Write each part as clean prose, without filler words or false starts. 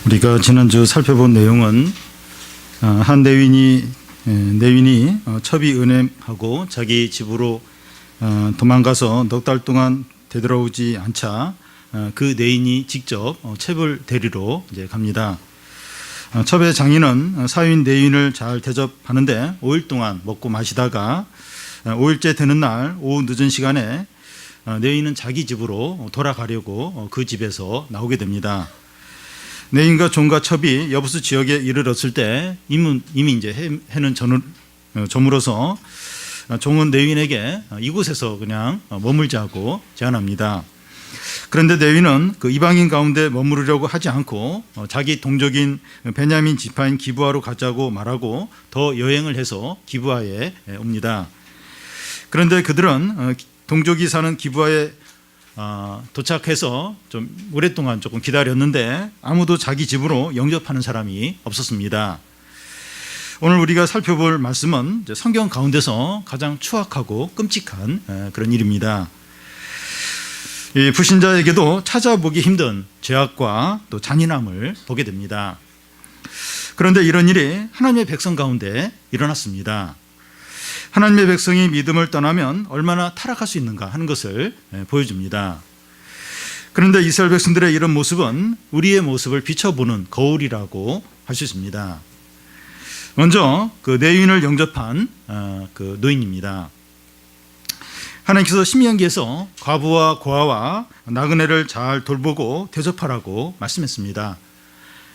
우리가 지난주 살펴본 내용은 한 내윈이 첩이 은행하고 자기 집으로 도망가서 넉 달 동안 되돌아오지 않자 그 내인이 직접 첩을 데리러 이제 갑니다. 첩의 장인은 사위인 내윈을 잘 대접하는데 5일 동안 먹고 마시다가 5일째 되는 날 오후 늦은 시간에 내인은 자기 집으로 돌아가려고 그 집에서 나오게 됩니다. 내인과 종과 첩이 여부수 지역에 이르렀을 때 이미 이제 해는 저물어서 종은 내윈에게 이곳에서 그냥 머물자고 제안합니다. 그런데 내윈은 그 이방인 가운데 머무르려고 하지 않고 자기 동족인 베냐민 지파인 기브아로 가자고 말하고 더 여행을 해서 기브아에 옵니다. 그런데 그들은 동족이 사는 기브아에 도착해서 좀 오랫동안 조금 기다렸는데 아무도 자기 집으로 영접하는 사람이 없었습니다. 오늘 우리가 살펴볼 말씀은 성경 가운데서 가장 추악하고 끔찍한 그런 일입니다. 이 불신자에게도 찾아보기 힘든 죄악과 또 잔인함을 보게 됩니다. 그런데 이런 일이 하나님의 백성 가운데 일어났습니다. 하나님의 백성이 믿음을 떠나면 얼마나 타락할 수 있는가 하는 것을 보여줍니다. 그런데 이스라엘 백성들의 이런 모습은 우리의 모습을 비춰보는 거울이라고 할 수 있습니다. 먼저 그 내윈을 영접한 그 노인입니다. 하나님께서 신명기에서 과부와 고아와 나그네를 잘 돌보고 대접하라고 말씀했습니다.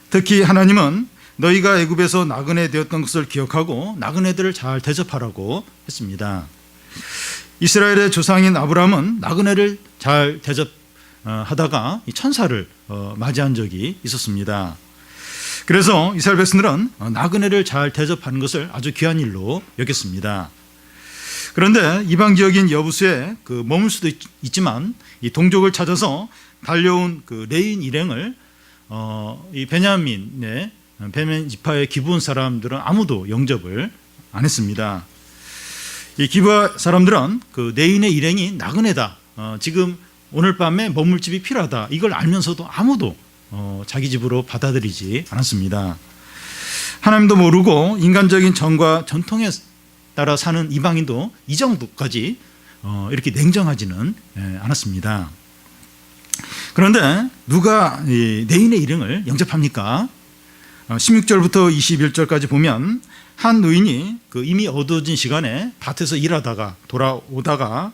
특히 하나님은 너희가 애굽에서 나그네 되었던 것을 기억하고 나그네들을 잘 대접하라고 했습니다. 이스라엘의 조상인 아브라함은 나그네를 잘 대접하다가 천사를 맞이한 적이 있었습니다. 그래서 이스라엘 백성들은 나그네를 잘 대접하는 것을 아주 귀한 일로 여겼습니다. 그런데 이방 지역인 여부수에 머물 수도 있지만 이 동족을 찾아서 달려온 그 레인 일행을 이 베냐민 지파의 기브온 사람들은 아무도 영접을 안 했습니다. 이 기브아 사람들은 그 내인의 일행이 나그네다, 지금 오늘 밤에 머물 집이 필요하다, 이걸 알면서도 아무도 자기 집으로 받아들이지 않았습니다. 하나님도 모르고 인간적인 정과 전통에 따라 사는 이방인도 이 정도까지 이렇게 냉정하지는 않았습니다. 그런데 누가 내인의 일행을 영접합니까? 16절부터 21절까지 보면 한 노인이 이미 어두워진 시간에 밭에서 일하다가 돌아오다가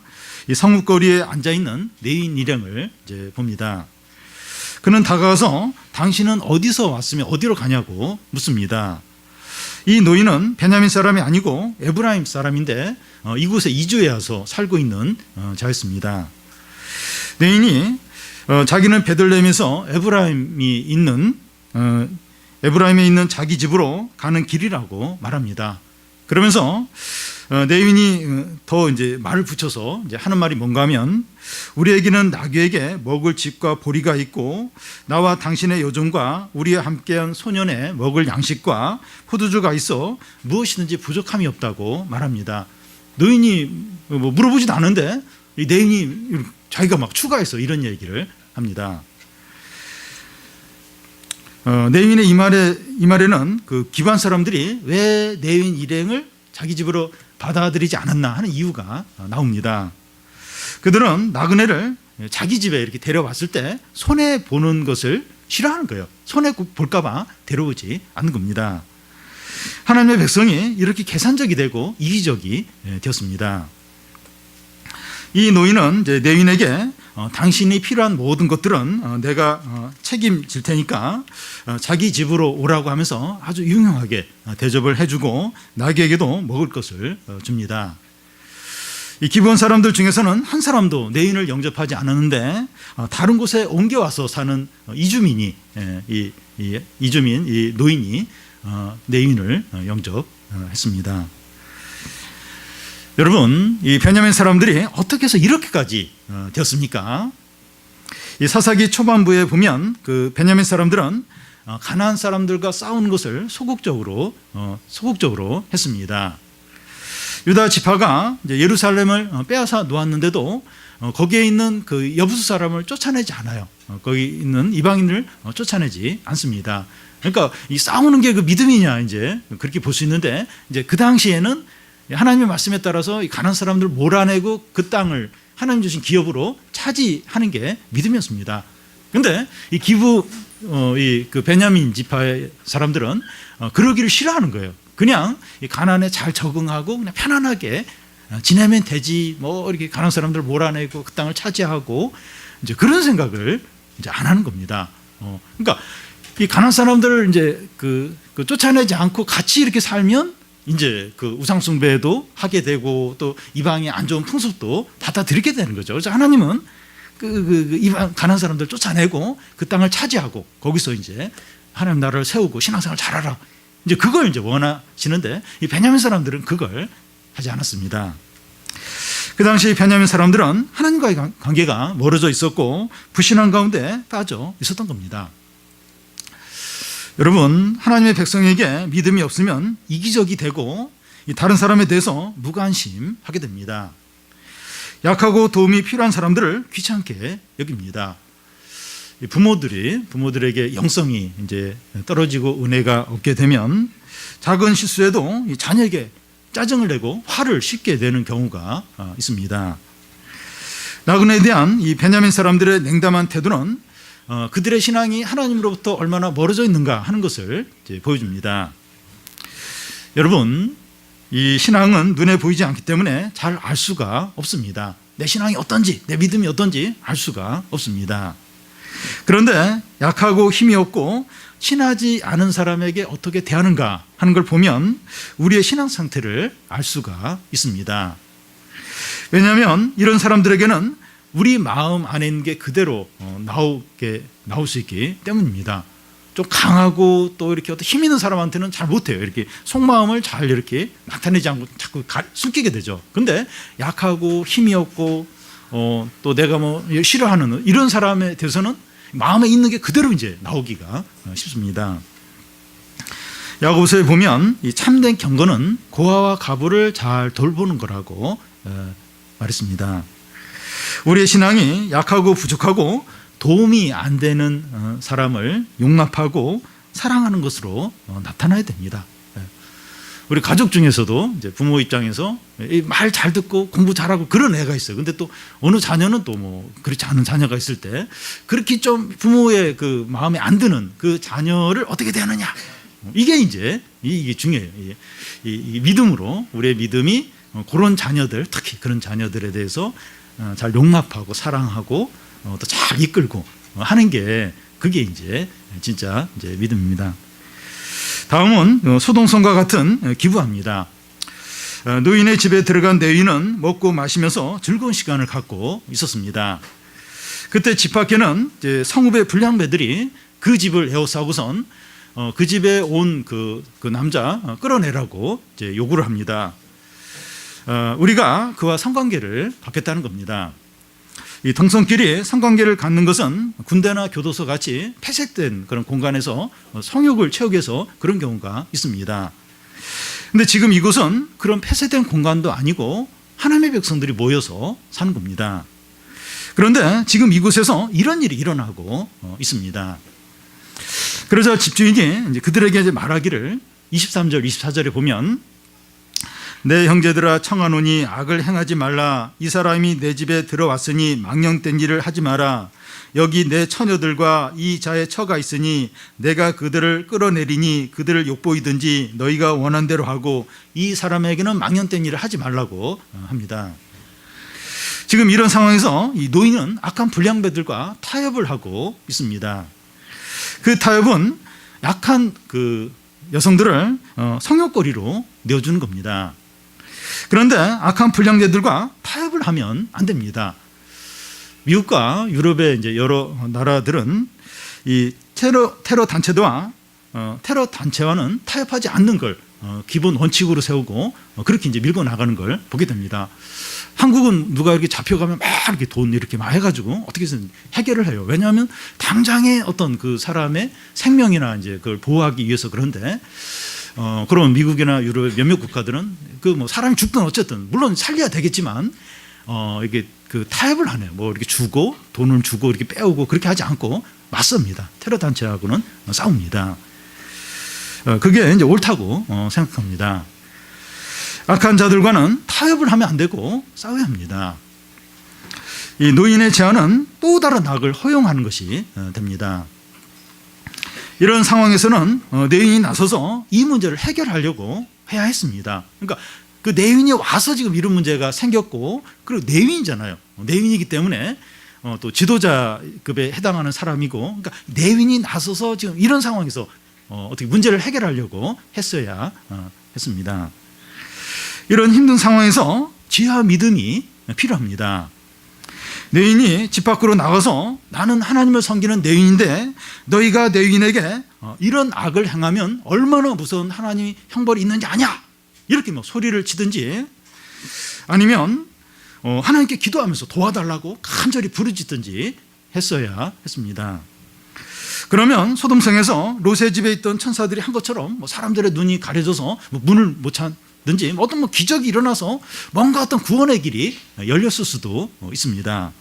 성읍거리에 앉아있는 내인 일행을 이제 봅니다. 그는 다가가서 당신은 어디서 왔으며 어디로 가냐고 묻습니다. 이 노인은 베냐민 사람이 아니고 에브라임 사람인데 이곳에 이주해 와서 살고 있는 자였습니다. 내인이 자기는 베들레헴에서 에브라임에 있는 자기 집으로 가는 길이라고 말합니다. 그러면서 내윈이 더 이제 말을 붙여서 이제 하는 말이 뭔가 하면, 우리에게는 나귀에게 먹을 집과 보리가 있고 나와 당신의 여종과 우리와 함께한 소년의 먹을 양식과 포도주가 있어 무엇이든지 부족함이 없다고 말합니다. 노인이 물어보지도 않은데 이 내윈이 자기가 막 추가해서 이런 얘기를 합니다. 내윈의 이 말에는 그 기반 사람들이 왜 내윈 일행을 자기 집으로 받아들이지 않았나 하는 이유가 나옵니다. 그들은 나그네를 자기 집에 이렇게 데려왔을 때 손해 보는 것을 싫어하는 거예요. 손해 볼까봐 데려오지 않는 겁니다. 하나님의 백성이 이렇게 계산적이 되고 이기적이 되었습니다. 이 노인은 이제 내윈에게 당신이 필요한 모든 것들은 내가 책임질 테니까 자기 집으로 오라고 하면서 아주 유용하게 대접을 해주고 나귀에게도 먹을 것을 줍니다. 이 기브온 사람들 중에서는 한 사람도 내인을 영접하지 않았는데 다른 곳에 옮겨와서 사는 이주민 이 노인이 내인을 영접했습니다. 여러분, 이 베냐민 사람들이 어떻게 해서 이렇게까지 되었습니까? 이 사사기 초반부에 보면 그 베냐민 사람들은 가나안 사람들과 싸우는 것을 소극적으로 했습니다. 유다 지파가 이제 예루살렘을 빼앗아 놓았는데도 거기에 있는 그 여부수 사람을 쫓아내지 않아요. 거기 있는 이방인을 쫓아내지 않습니다. 그러니까 이 싸우는 게 그 믿음이냐 이제 그렇게 볼 수 있는데 이제 그 당시에는 하나님의 말씀에 따라서 이 가난한 사람들을 몰아내고 그 땅을 하나님 주신 기업으로 차지하는 게 믿음이었습니다. 그런데 이 기부 그 베냐민 지파의 사람들은 그러기를 싫어하는 거예요. 그냥 이 가난에 잘 적응하고 그냥 편안하게 지내면 되지 뭐 이렇게 가난한 사람들을 몰아내고 그 땅을 차지하고 이제 그런 생각을 이제 안 하는 겁니다. 그러니까 이 가난한 사람들을 이제 그 쫓아내지 않고 같이 이렇게 살면 이제 그 우상숭배도 하게 되고 또 이방의 안 좋은 풍습도 받아들이게 되는 거죠. 그래서 하나님은 그 이방 가난한 사람들 쫓아내고 그 땅을 차지하고 거기서 이제 하나님 나라를 세우고 신앙생활 잘하라. 이제 그걸 이제 원하시는데 이 베냐민 사람들은 그걸 하지 않았습니다. 그 당시 베냐민 사람들은 하나님과의 관계가 멀어져 있었고 불신앙 가운데 빠져 있었던 겁니다. 여러분, 하나님의 백성에게 믿음이 없으면 이기적이 되고 다른 사람에 대해서 무관심하게 됩니다. 약하고 도움이 필요한 사람들을 귀찮게 여깁니다. 부모들에게 영성이 이제 떨어지고 은혜가 없게 되면 작은 실수에도 자녀에게 짜증을 내고 화를 싣게 되는 경우가 있습니다. 나그네에 대한 이 베냐민 사람들의 냉담한 태도는 그들의 신앙이 하나님으로부터 얼마나 멀어져 있는가 하는 것을 이제 보여줍니다. 여러분, 이 신앙은 눈에 보이지 않기 때문에 잘 알 수가 없습니다. 내 신앙이 어떤지, 내 믿음이 어떤지 알 수가 없습니다. 그런데 약하고 힘이 없고 친하지 않은 사람에게 어떻게 대하는가 하는 걸 보면 우리의 신앙 상태를 알 수가 있습니다. 왜냐하면 이런 사람들에게는 우리 마음 안에 있는 게 그대로 나올 수 있기 때문입니다. 좀 강하고 또 이렇게 어떤 힘 있는 사람한테는 잘 못해요. 이렇게 속마음을 잘 이렇게 나타내지 않고 자꾸 숨기게 되죠. 근데 약하고 힘이 없고 또 내가 뭐 싫어하는 이런 사람에 대해서는 마음에 있는 게 그대로 이제 나오기가 쉽습니다. 야고보서에 보면 이 참된 경건은 고아와 과부를 잘 돌보는 거라고 말했습니다. 우리의 신앙이 약하고 부족하고 도움이 안 되는 사람을 용납하고 사랑하는 것으로 나타나야 됩니다. 우리 가족 중에서도 이제 부모 입장에서 말 잘 듣고 공부 잘하고 그런 애가 있어요. 근데 또 어느 자녀는 또 뭐 그렇지 않은 자녀가 있을 때 그렇게 좀 부모의 그 마음에 안 드는 그 자녀를 어떻게 대하느냐. 이게 이제 이게 중요해요. 이 믿음으로 우리의 믿음이 그런 자녀들, 특히 그런 자녀들에 대해서 잘 용납하고 사랑하고 또 잘 이끌고 하는 게 그게 이제 진짜 이제 믿음입니다. 다음은 소동성과 같은 기부합니다. 노인의 집에 들어간 레위는 먹고 마시면서 즐거운 시간을 갖고 있었습니다. 그때 집 밖에는 이제 성읍의 불량배들이 그 집을 에워싸고선 그 집에 온 그 남자 끌어내라고 이제 요구를 합니다. 우리가 그와 성관계를 갖겠다는 겁니다. 이 동성끼리 성관계를 갖는 것은 군대나 교도소 같이 폐쇄된 그런 공간에서 성욕을 채우기 위해서 그런 경우가 있습니다. 그런데 지금 이곳은 그런 폐쇄된 공간도 아니고 하나님의 백성들이 모여서 사는 겁니다. 그런데 지금 이곳에서 이런 일이 일어나고 있습니다. 그러자 집주인이 이제 그들에게 이제 말하기를 23절, 24절에 보면 내 형제들아 청하노니 악을 행하지 말라. 이 사람이 내 집에 들어왔으니 망령된 일을 하지 마라. 여기 내 처녀들과 이 자의 처가 있으니 내가 그들을 끌어내리니 그들을 욕보이든지 너희가 원한 대로 하고 이 사람에게는 망령된 일을 하지 말라고 합니다. 지금 이런 상황에서 이 노인은 악한 불량배들과 타협을 하고 있습니다. 그 타협은 약한 그 여성들을 성욕거리로 내어주는 겁니다. 그런데 악한 불량배들과 타협을 하면 안 됩니다. 미국과 유럽의 이제 여러 나라들은 이 테러 단체와는 타협하지 않는 걸 기본 원칙으로 세우고 그렇게 이제 밀고 나가는 걸 보게 됩니다. 한국은 누가 이렇게 잡혀가면 막 이렇게 돈 이렇게 막 해가지고 어떻게든 해결을 해요. 왜냐하면 당장의 어떤 그 사람의 생명이나 이제 그걸 보호하기 위해서. 그런데 그런 미국이나 유럽의 몇몇 국가들은 그 뭐 사람이 죽든 어쨌든 물론 살려야 되겠지만 이게 그 타협을 하네요. 뭐 이렇게 주고 돈을 주고 이렇게 빼오고 그렇게 하지 않고 맞섭니다. 테러 단체하고는 싸웁니다. 그게 이제 옳다고 생각합니다. 악한 자들과는 타협을 하면 안 되고 싸워야 합니다. 이 노인의 제안은 또 다른 악을 허용하는 것이 됩니다. 이런 상황에서는 내윈이 나서서 이 문제를 해결하려고 해야 했습니다. 그러니까 그 내윈이 와서 지금 이런 문제가 생겼고, 그리고 내윈이잖아요. 내윈이기 때문에 또 지도자급에 해당하는 사람이고, 그러니까 내윈이 나서서 지금 이런 상황에서 어떻게 문제를 해결하려고 했어야 했습니다. 이런 힘든 상황에서 지혜와 믿음이 필요합니다. 내윈이 집 밖으로 나가서 나는 하나님을 섬기는 내윈인데 너희가 내윈에게 이런 악을 행하면 얼마나 무서운 하나님의 형벌이 있는지 아냐? 이렇게 뭐 소리를 치든지, 아니면 하나님께 기도하면서 도와달라고 간절히 부르짖든지 했어야 했습니다. 그러면 소돔성에서 롯의 집에 있던 천사들이 한 것처럼 뭐 사람들의 눈이 가려져서 뭐 문을 못 찾든지 어떤 뭐 기적이 일어나서 뭔가 어떤 구원의 길이 열렸을 수도 있습니다.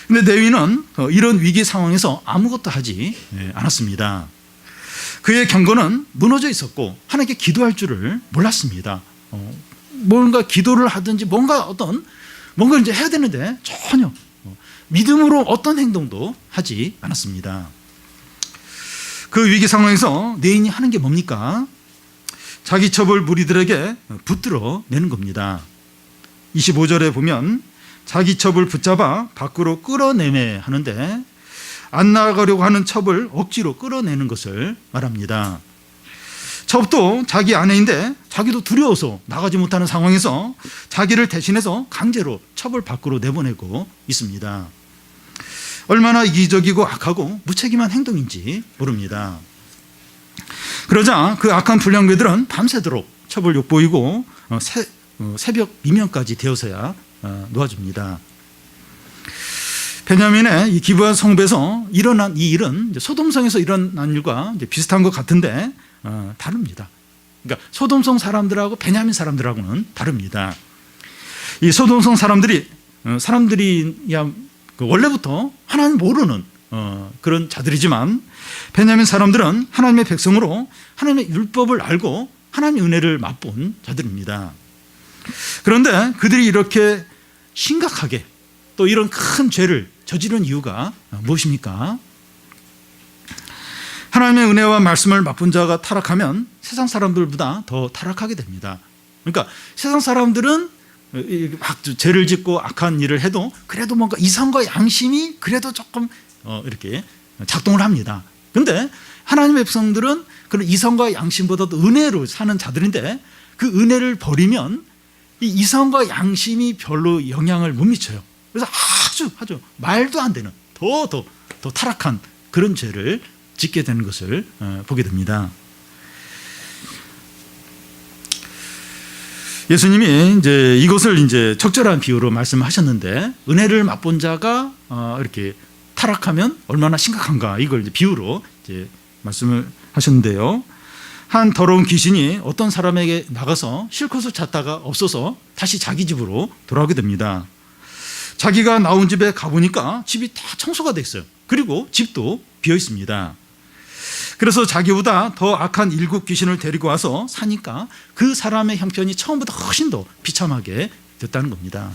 그런데 내위는 이런 위기 상황에서 아무것도 하지 않았습니다. 그의 경건은 무너져 있었고 하나님께 기도할 줄을 몰랐습니다. 뭔가 기도를 하든지 뭔가 이제 해야 되는데 전혀 믿음으로 어떤 행동도 하지 않았습니다. 그 위기 상황에서 내인이 하는 게 뭡니까? 자기 첩을 무리들에게 붙들어 내는 겁니다. 25절에 보면 자기 첩을 붙잡아 밖으로 끌어내매 하는데, 안 나가려고 하는 첩을 억지로 끌어내는 것을 말합니다. 첩도 자기 아내인데 자기도 두려워서 나가지 못하는 상황에서 자기를 대신해서 강제로 첩을 밖으로 내보내고 있습니다. 얼마나 이기적이고 악하고 무책임한 행동인지 모릅니다. 그러자 그 악한 불량배들은 밤새도록 첩을 욕보이고 새벽 미명까지 되어서야 놓아줍니다. 베냐민의 이 기브아 성읍에서 일어난 이 일은 소돔성에서 일어난 일과 비슷한 것 같은데 다릅니다. 그러니까 소돔성 사람들하고 베냐민 사람들하고는 다릅니다. 이 소돔성 사람들이 원래부터 하나님 모르는 그런 자들이지만, 베냐민 사람들은 하나님의 백성으로 하나님의 율법을 알고 하나님의 은혜를 맛본 자들입니다. 그런데 그들이 이렇게 심각하게 또 이런 큰 죄를 저지른 이유가 무엇입니까? 하나님의 은혜와 말씀을 맛본 자가 타락하면 세상 사람들보다 더 타락하게 됩니다. 그러니까 세상 사람들은 막 죄를 짓고 악한 일을 해도 그래도 뭔가 이성과 양심이 그래도 조금 이렇게 작동을 합니다. 그런데 하나님의 백성들은 그런 이성과 양심보다도 은혜로 사는 자들인데, 그 은혜를 버리면 이 이성과 양심이 별로 영향을 못 미쳐요. 그래서 아주 말도 안 되는 더 타락한 그런 죄를 짓게 되는 것을 보게 됩니다. 예수님이 이제 이것을 이제 적절한 비유로 말씀하셨는데, 은혜를 맛본 자가 이렇게 타락하면 얼마나 심각한가, 이걸 이제 비유로 이제 말씀을 하셨는데요. 한 더러운 귀신이 어떤 사람에게 나가서 쉴 곳을 찾다가 없어서 다시 자기 집으로 돌아오게 됩니다. 자기가 나온 집에 가보니까 집이 다 청소가 돼 있어요. 그리고 집도 비어 있습니다. 그래서 자기보다 더 악한 일곱 귀신을 데리고 와서 사니까 그 사람의 형편이 처음보다 훨씬 더 비참하게 됐다는 겁니다.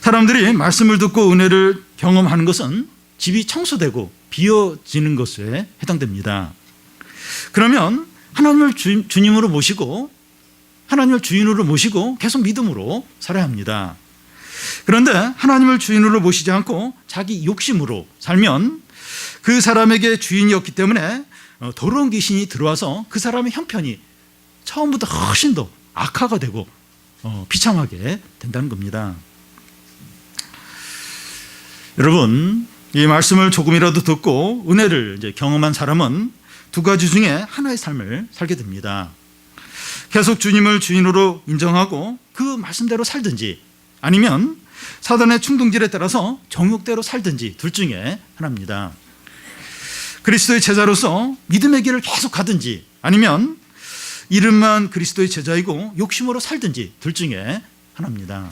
사람들이 말씀을 듣고 은혜를 경험하는 것은 집이 청소되고 비어지는 것에 해당됩니다. 그러면 하나님을 주님으로 모시고 하나님을 주인으로 모시고 계속 믿음으로 살아야 합니다. 그런데 하나님을 주인으로 모시지 않고 자기 욕심으로 살면 그 사람에게 주인이 없기 때문에 더러운 귀신이 들어와서 그 사람의 형편이 처음부터 훨씬 더 악화가 되고 비참하게 된다는 겁니다. 여러분, 이 말씀을 조금이라도 듣고 은혜를 이제 경험한 사람은 두 가지 중에 하나의 삶을 살게 됩니다. 계속 주님을 주인으로 인정하고 그 말씀대로 살든지, 아니면 사단의 충동질에 따라서 정욕대로 살든지, 둘 중에 하나입니다. 그리스도의 제자로서 믿음의 길을 계속 가든지, 아니면 이름만 그리스도의 제자이고 욕심으로 살든지, 둘 중에 하나입니다.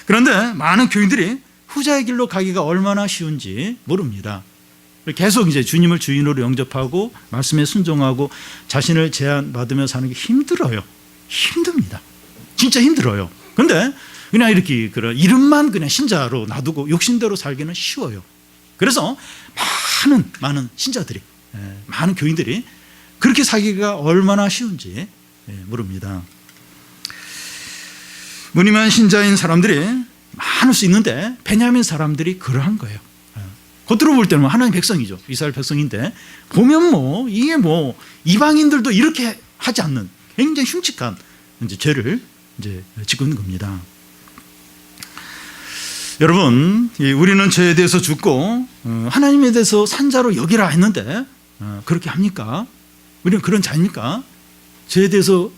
그런데 많은 교인들이 후자의 길로 가기가 얼마나 쉬운지 모릅니다. 계속 이제 주님을 주인으로 영접하고 말씀에 순종하고 자신을 제한받으며 사는 게 힘들어요. 힘듭니다. 진짜 힘들어요. 그런데 그냥 이렇게 그런 이름만 그냥 신자로 놔두고 욕심대로 살기는 쉬워요. 그래서 많은 신자들이, 많은 교인들이 그렇게 살기가 얼마나 쉬운지 모릅니다. 무늬만 신자인 사람들이 많을 수 있는데 베냐민 사람들이 그러한 거예요. 겉으로 볼 때는 하나님 백성이죠. 이스라엘 백성인데 보면 이게 이방인들도 이렇게 하지 않는 굉장히 흉측한 이제 죄를 이제 짓고 있는 겁니다. 여러분, 우리는 죄에 대해서 죽고 하나님에 대해서 산자로 여기라 했는데 그렇게 합니까? 우리는 그런 자입니까? 죄에 대해서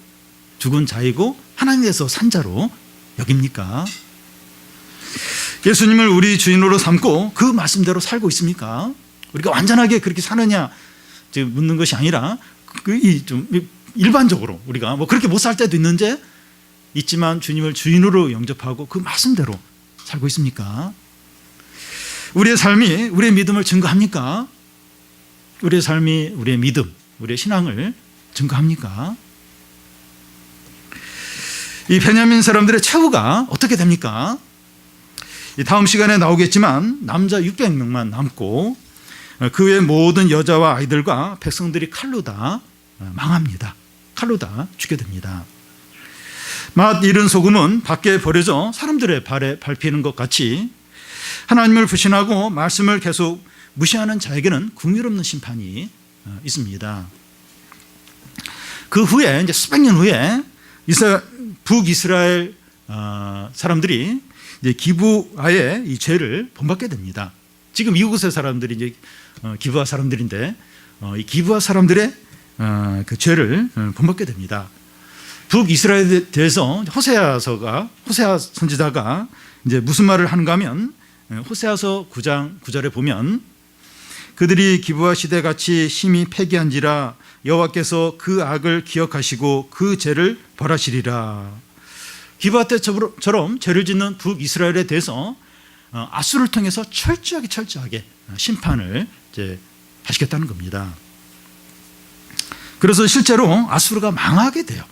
죽은 자이고 하나님에 대해서 산자로 여깁니까? 예수님을 우리 주인으로 삼고 그 말씀대로 살고 있습니까? 우리가 완전하게 그렇게 사느냐 지금 묻는 것이 아니라 좀 일반적으로 우리가 그렇게 못 살 때도 있지만 주님을 주인으로 영접하고 그 말씀대로 살고 있습니까? 우리의 삶이 우리의 믿음을 증거합니까? 우리의 삶이 우리의 믿음, 우리의 신앙을 증거합니까? 이 베냐민 사람들의 최후가 어떻게 됩니까? 다음 시간에 나오겠지만 남자 600명만 남고 그 외 모든 여자와 아이들과 백성들이 칼로 다 망합니다. 칼로 다 죽게 됩니다. 맛 잃은 소금은 밖에 버려져 사람들의 발에 밟히는 것 같이 하나님을 부신하고 말씀을 계속 무시하는 자에게는 긍휼없는 심판이 있습니다. 그 후에 이제 수백 년 후에 북이스라엘 사람들이 이제 기브아의 이 죄를 본받게 됩니다. 지금 이곳의 사람들이 이제 기브아 사람들인데 이 기브아 사람들의 그 죄를 본받게 됩니다. 북이스라엘에 대해서 호세아 선지자가 이제 무슨 말을 하는가 하면 호세아서 9장 9절에 보면 그들이 기브아 시대 같이 심히 패기한지라 여호와께서 그 악을 기억하시고 그 죄를 벌하시리라. 기브아 때처럼 죄를 짓는 북이스라엘에 대해서 아수를 통해서 철저하게 심판을 이제 하시겠다는 겁니다. 그래서 실제로 아수르가 망하게 돼요.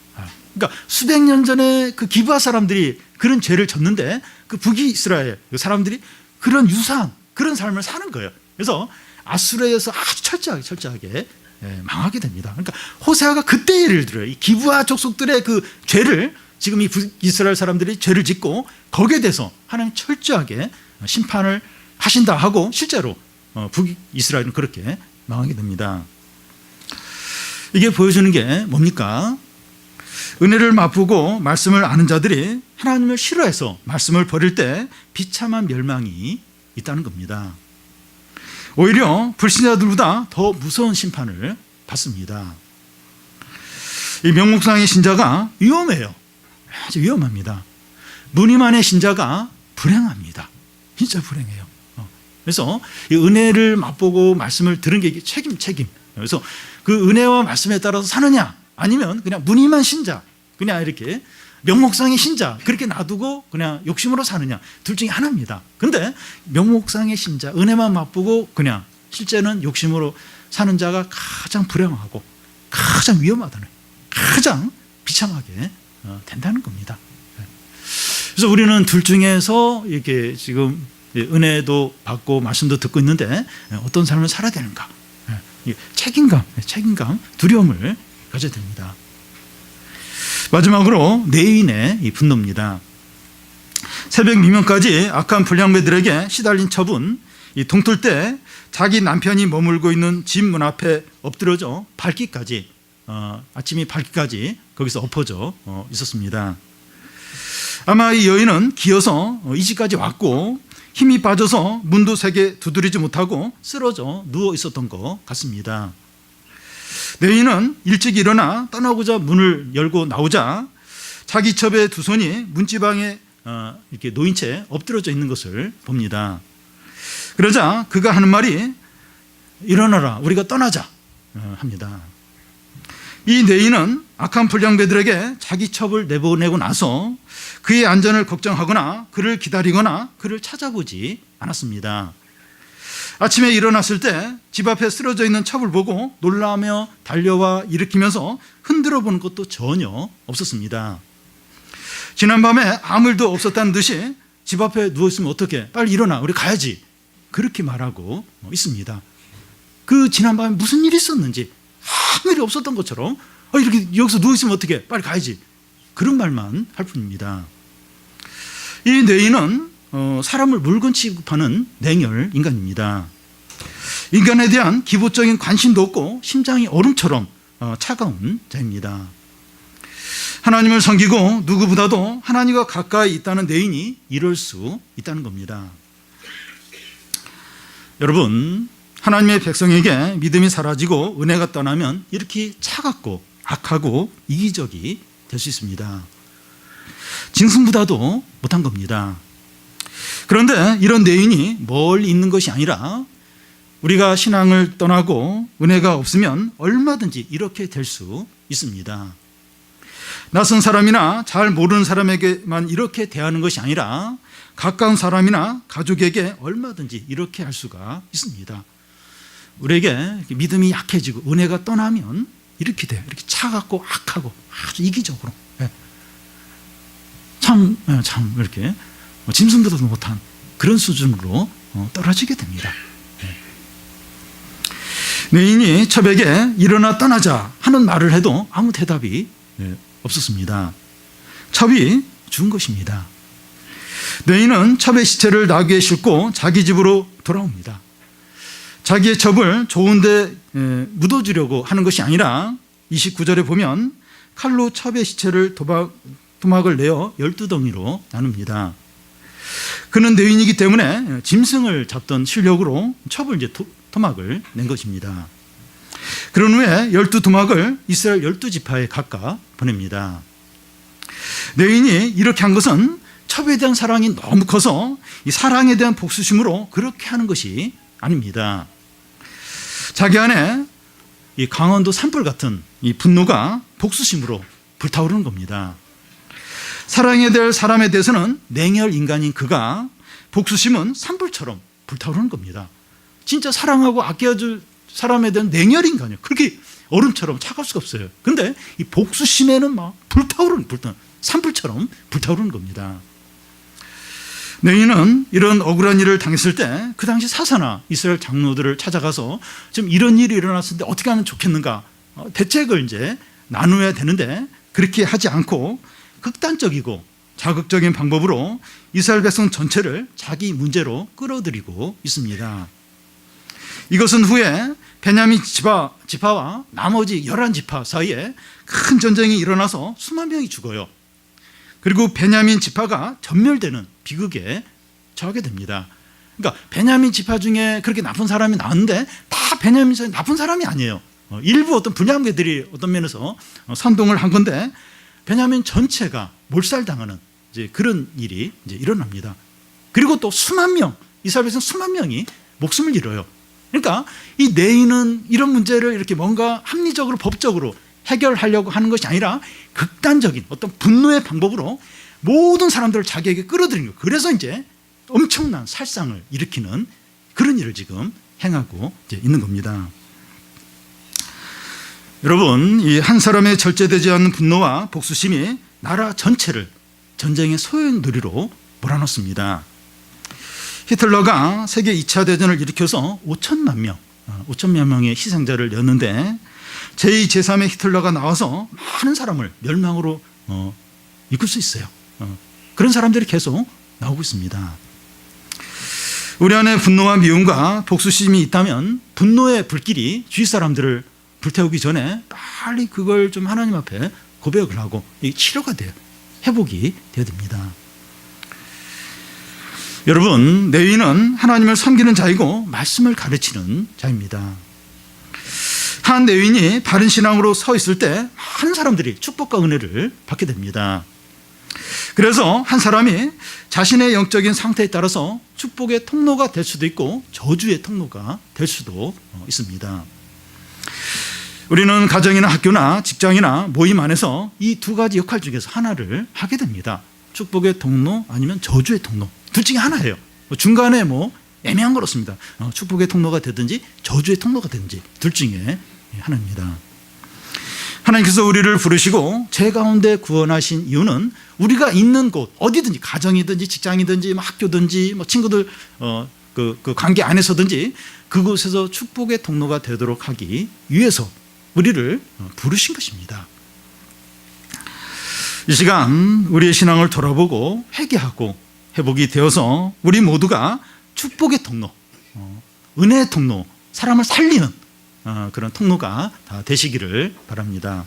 그러니까 수백 년 전에 그 기브아 사람들이 그런 죄를 졌는데 그 북이스라엘 사람들이 그런 유사한 그런 삶을 사는 거예요. 그래서 아수르에서 아주 철저하게 망하게 됩니다. 그러니까 호세아가 그때 예를 들어요. 이 기브아 족속들의 그 죄를 지금 이 북이스라엘 사람들이 죄를 짓고 거기에 대해서 하나님 철저하게 심판을 하신다 하고 실제로 북이스라엘은 그렇게 망하게 됩니다. 이게 보여주는 게 뭡니까? 은혜를 맛보고 말씀을 아는 자들이 하나님을 싫어해서 말씀을 버릴 때 비참한 멸망이 있다는 겁니다. 오히려 불신자들보다 더 무서운 심판을 받습니다. 이 명목상의 신자가 위험해요. 아주 위험합니다. 무늬만의 신자가 불행합니다. 진짜 불행해요. 그래서 이 은혜를 맛보고 말씀을 들은 게 책임. 그래서 그 은혜와 말씀에 따라서 사느냐 아니면 그냥 무늬만 신자 그냥 이렇게 명목상의 신자 그렇게 놔두고 그냥 욕심으로 사느냐 둘 중에 하나입니다. 근데 명목상의 신자 은혜만 맛보고 그냥 실제는 욕심으로 사는 자가 가장 불행하고 가장 위험하다는 가장 비참하게 된다는 겁니다. 그래서 우리는 둘 중에서 이렇게 지금 은혜도 받고 말씀도 듣고 있는데 어떤 삶을 살아야 되는가? 책임감, 두려움을 가져야 됩니다. 마지막으로 내인의 이 분노입니다. 새벽 미명까지 악한 불량배들에게 시달린 첩은 이 동틀 때 자기 남편이 머물고 있는 집 문 앞에 엎드려져 밝기까지 아침이 밝기까지 거기서 엎어져 있었습니다. 아마 이 여인은 기어서 이 집까지 왔고 힘이 빠져서 문도 세게 두드리지 못하고 쓰러져 누워 있었던 것 같습니다. 여인은 일찍 일어나 떠나고자 문을 열고 나오자 자기 첩의 두 손이 문지방에 이렇게 놓인 채 엎드려져 있는 것을 봅니다. 그러자 그가 하는 말이 일어나라 우리가 떠나자 합니다. 이 내인은 악한 불량배들에게 자기 첩을 내보내고 나서 그의 안전을 걱정하거나 그를 기다리거나 그를 찾아보지 않았습니다. 아침에 일어났을 때 집 앞에 쓰러져 있는 첩을 보고 놀라며 달려와 일으키면서 흔들어 보는 것도 전혀 없었습니다. 지난밤에 아무 일도 없었다는 듯이 집 앞에 누워있으면 어떡해, 빨리 일어나, 우리 가야지, 그렇게 말하고 있습니다. 그 지난밤에 무슨 일이 있었는지 아무 일이 없었던 것처럼 이렇게 여기서 누워있으면 어떡해, 빨리 가야지, 그런 말만 할 뿐입니다. 이 뇌인은 사람을 물건 취급하는 냉혈 인간입니다. 인간에 대한 기본적인 관심도 없고 심장이 얼음처럼 차가운 자입니다. 하나님을 섬기고 누구보다도 하나님과 가까이 있다는 뇌인이 이럴 수 있다는 겁니다. 여러분, 하나님의 백성에게 믿음이 사라지고 은혜가 떠나면 이렇게 차갑고 악하고 이기적이 될 수 있습니다. 짐승보다도 못한 겁니다. 그런데 이런 뇌인이 멀리 있는 것이 아니라 우리가 신앙을 떠나고 은혜가 없으면 얼마든지 이렇게 될 수 있습니다. 낯선 사람이나 잘 모르는 사람에게만 이렇게 대하는 것이 아니라 가까운 사람이나 가족에게 얼마든지 이렇게 할 수가 있습니다. 우리에게 믿음이 약해지고 은혜가 떠나면 이렇게 돼요. 이렇게 차갑고 악하고 아주 이기적으로, 참 이렇게 짐승보다도 못한 그런 수준으로 떨어지게 됩니다. 뇌인이 첩에게 일어나 떠나자 하는 말을 해도 아무 대답이 없었습니다. 첩이 죽은 것입니다. 뇌인은 첩의 시체를 나귀에 싣고 자기 집으로 돌아옵니다. 자기의 첩을 좋은 데 묻어주려고 하는 것이 아니라 29절에 보면 칼로 첩의 시체를 토막을 내어 12덩이로 나눕니다. 그는 뇌인이기 때문에 짐승을 잡던 실력으로 첩을 토막을 낸 것입니다. 그런 후에 12토막을 이스라엘 12지파에 각각 보냅니다. 뇌인이 이렇게 한 것은 첩에 대한 사랑이 너무 커서 이 사랑에 대한 복수심으로 그렇게 하는 것이 아닙니다. 자기 안에 이 강원도 산불 같은 이 분노가 복수심으로 불타오르는 겁니다. 사랑해야 될 사람에 대해서는 냉혈 인간인 그가 복수심은 산불처럼 불타오르는 겁니다. 진짜 사랑하고 아껴줄 사람에 대한 냉혈 인간이에요. 그렇게 얼음처럼 차가울 수가 없어요. 그런데 이 복수심에는 막 불타오르는 산불처럼 불타오르는 겁니다. 뇌인은 이런 억울한 일을 당했을 때 그 당시 사사나 이스라엘 장로들을 찾아가서 지금 이런 일이 일어났을 때 어떻게 하면 좋겠는가, 대책을 이제 나누어야 되는데 그렇게 하지 않고 극단적이고 자극적인 방법으로 이스라엘 백성 전체를 자기 문제로 끌어들이고 있습니다. 이것은 후에 베냐민 지파와 나머지 11지파 사이에 큰 전쟁이 일어나서 수만 명이 죽어요. 그리고 베냐민 지파가 전멸되는 비극에 처하게 됩니다. 그러니까 베냐민 지파 중에 그렇게 나쁜 사람이 나왔는데 다 베냐민 지파에 나쁜 사람이 아니에요. 일부 어떤 불량배들이 어떤 면에서 선동을 한 건데 베냐민 전체가 몰살당하는 이제 그런 일이 이제 일어납니다. 그리고 또 수만 명, 이스라엘 백성 수만 명이 목숨을 잃어요. 그러니까 이 뇌인은 이런 문제를 이렇게 뭔가 합리적으로 법적으로 해결하려고 하는 것이 아니라 극단적인 어떤 분노의 방법으로 모든 사람들을 자기에게 끌어들이는 거예요. 그래서 이제 엄청난 살상을 일으키는 그런 일을 지금 행하고 이제 있는 겁니다. 여러분, 이 한 사람의 절제되지 않는 분노와 복수심이 나라 전체를 전쟁의 소용돌이로 몰아넣습니다. 히틀러가 세계 2차 대전을 일으켜서 5천만 명의 희생자를 냈는데 제2, 제3의 히틀러가 나와서 많은 사람을 멸망으로 이끌 수 있어요. 그런 사람들이 계속 나오고 있습니다. 우리 안에 분노와 미움과 복수심이 있다면 분노의 불길이 주위 사람들을 불태우기 전에 빨리 그걸 좀 하나님 앞에 고백을 하고 치료가 돼요. 회복이 되어야 됩니다. 여러분, 뇌인은 하나님을 섬기는 자이고 말씀을 가르치는 자입니다. 한 뇌인이 바른 신앙으로 서 있을 때 많은 사람들이 축복과 은혜를 받게 됩니다. 그래서 한 사람이 자신의 영적인 상태에 따라서 축복의 통로가 될 수도 있고 저주의 통로가 될 수도 있습니다. 우리는 가정이나 학교나 직장이나 모임 안에서 이 두 가지 역할 중에서 하나를 하게 됩니다. 축복의 통로 아니면 저주의 통로, 둘 중에 하나예요. 중간에 뭐 애매한 건 없습니다. 축복의 통로가 되든지 저주의 통로가 되든지 둘 중에 하나입니다. 하나님께서 우리를 부르시고 제 가운데 구원하신 이유는 우리가 있는 곳 어디든지, 가정이든지 직장이든지 뭐 학교든지 뭐 친구들 그 관계 안에서든지 그곳에서 축복의 통로가 되도록 하기 위해서 우리를 부르신 것입니다. 이 시간 우리의 신앙을 돌아보고 회개하고 회복이 되어서 우리 모두가 축복의 통로, 은혜의 통로, 사람을 살리는 그런 통로가 다 되시기를 바랍니다.